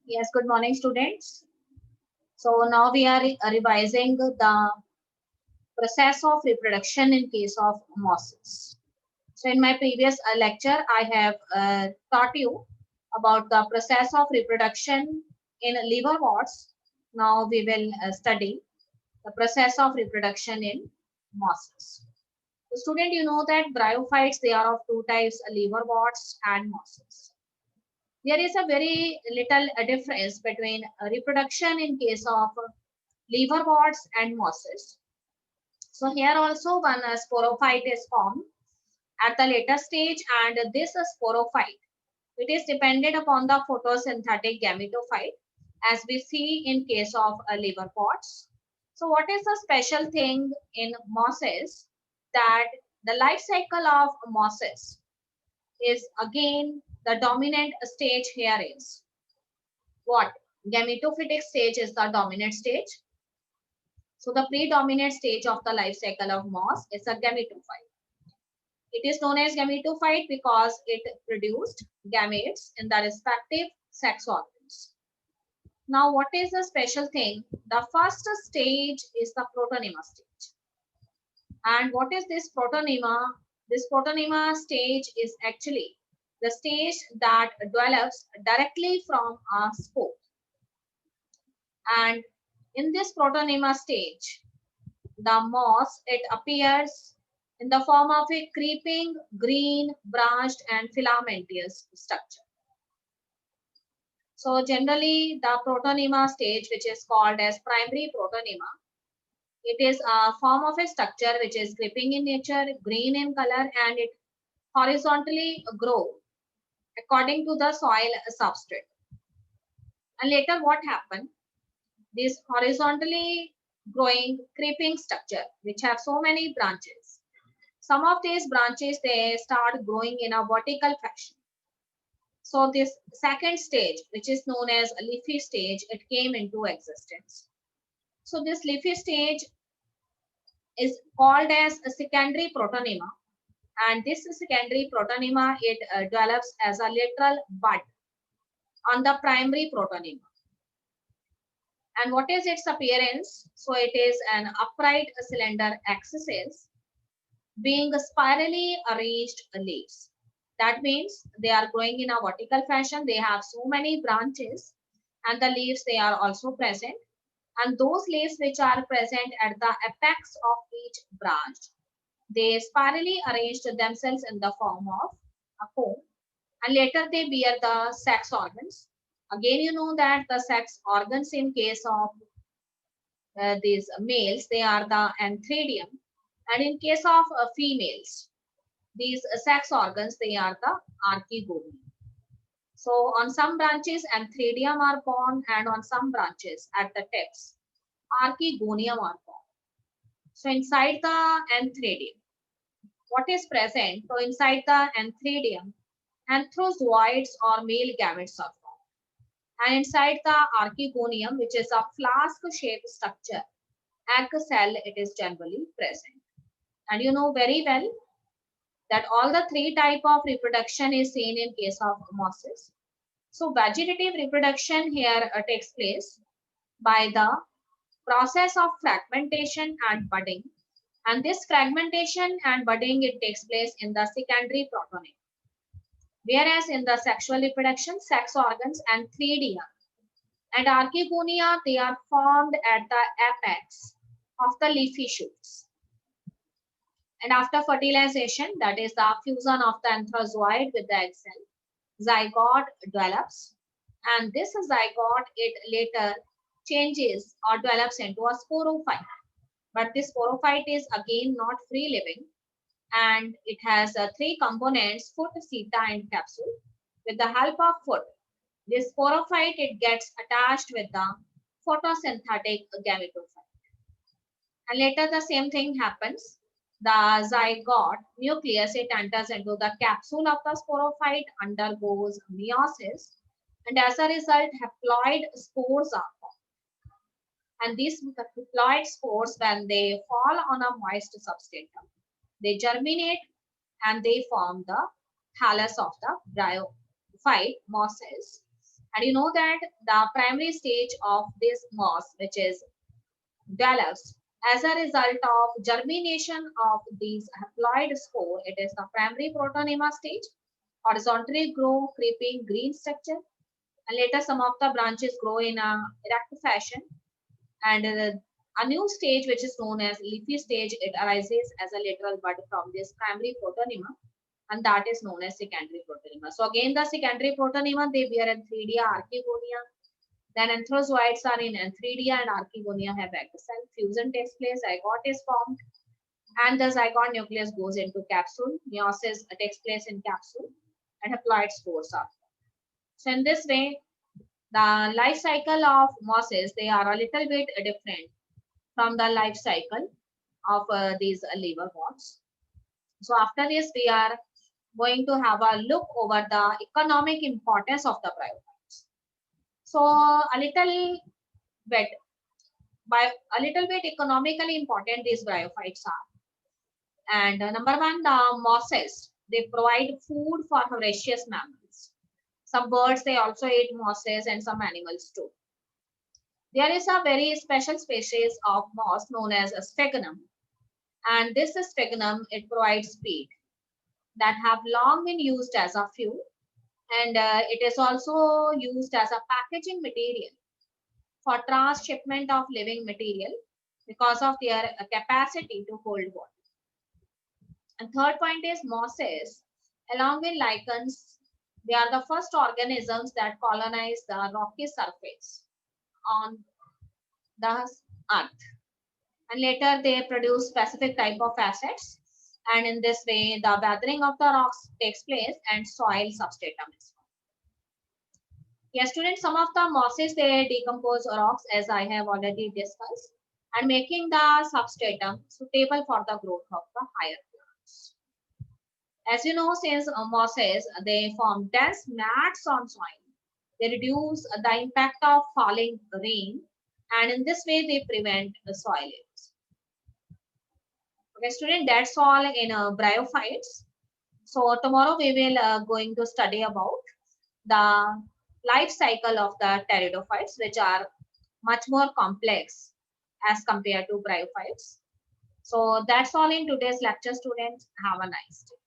Yes, good morning, students. So now we are revising the process of reproduction in case of mosses. So in my previous lecture, I have taught you about the process of reproduction in liverworts. Now we will study the process of reproduction in mosses. So student, you know that bryophytes, they are of two types, liverworts and mosses. There is a very little difference between reproduction in case of liverworts and mosses. So here also one sporophyte is formed at the later stage, and this sporophyte, it is dependent upon the photosynthetic gametophyte as we see in case of liverworts. So what is the special thing in mosses, that the life cycle of mosses is again the dominant stage here is what? Gametophytic stage is the dominant stage. So the predominant stage of the life cycle of moss is a gametophyte. It is known as gametophyte because it produced gametes in the respective sex organs. Now, what is the special thing? The first stage is the protonema stage. And what is this protonema? This protonema stage is actually the stage that develops directly from a spore. And in this protonema stage, the moss, it appears in the form of a creeping, green, branched and filamentous structure. So generally the protonema stage, which is called as primary protonema, it is a form of a structure which is creeping in nature, green in color, and it horizontally grow according to the soil substrate. And later what happened? This horizontally growing creeping structure which have so many branches, some of these branches, they start growing in a vertical fashion. So this second stage, which is known as a leafy stage, it came into existence. So this leafy stage is called as a secondary protonema, and this secondary protonema, it develops as a lateral bud on the primary protonema. And what is its appearance? So it is an upright cylinder axis being spirally arranged leaves. That means they are growing in a vertical fashion. They have so many branches, and the leaves, they are also present. And those leaves which are present at the apex of each branch, they spirally arranged themselves in the form of a cone, and later they bear the sex organs. Again, you know that the sex organs in case of these males, they are the antheridium, and in case of females, these sex organs, they are the archegonium. So on some branches antheridium are born, and on some branches at the tips archegonium are born. So inside the antheridium, what is present? So inside the antheridium, anthrozoids or male gametes are formed, and inside the archegonium, which is a flask shaped structure, egg cell, it is generally present. And you know very well that all the three type of reproduction is seen in case of mosses. So vegetative reproduction here takes place by the process of fragmentation and budding, and this fragmentation and budding, it takes place in the secondary protonema, whereas in the sexual reproduction, sex organs and 3D and archegonia, they are formed at the apex of the leafy shoots. And after fertilization, that is the fusion of the anthrozoid with the egg cell, zygote develops, and this zygote, it later changes or develops into a sporophyte. But this sporophyte is again not free living, and it has three components: foot, seta and capsule. With the help of foot, this sporophyte, it gets attached with the photosynthetic gametophyte, and later the same thing happens. The zygote nucleus, it enters into the capsule of the sporophyte, undergoes meiosis, and as a result haploid spores are formed. And these haploid spores, when they fall on a moist substratum, they germinate and they form the thallus of the bryophyte mosses. And you know that the primary stage of this moss, which is develops as a result of germination of these haploid spore. It is the primary protonema stage, horizontally grow, creeping green structure, and later some of the branches grow in a erect fashion. And a new stage, which is known as leafy stage, it arises as a lateral bud from this primary protonema, and that is known as secondary protonema. So again, the secondary protonema, they bear Antheridia, Archegonia. Then anthrozoids are in Antheridia and Archegonia have cell. Fusion takes place, zygote is formed, and the zygote nucleus goes into capsule. Meiosis takes place in capsule, and haploid spores are formed. So in this way, the life cycle of mosses, they are a little bit different from the life cycle of these liverworts. So after this, we are going to have a look over the economic importance of the bryophytes. So a little bit, by a little bit economically important these bryophytes are. And number one, the mosses, they provide food for herbaceous mammals. Some birds, they also eat mosses, and some animals too. There is a very special species of moss known as a sphagnum, and this sphagnum, it provides peat that have long been used as a fuel, and it is also used as a packaging material for transshipment of living material because of their capacity to hold water. And third point is mosses, along with lichens, they are the first organisms that colonize the rocky surface on the earth. And later they produce specific type of acids. And in this way, the weathering of the rocks takes place and soil substratum is formed. Yes, students, some of the mosses, they decompose rocks as I have already discussed, and making the substratum suitable for the growth of the higher plants. As you know, since mosses, they form dense mats on soil, they reduce the impact of falling rain, and in this way they prevent the soil erosion. Okay, student, that's all in bryophytes. So tomorrow we will going to study about the life cycle of the pteridophytes, which are much more complex as compared to bryophytes. So that's all in today's lecture, students. Have a nice day.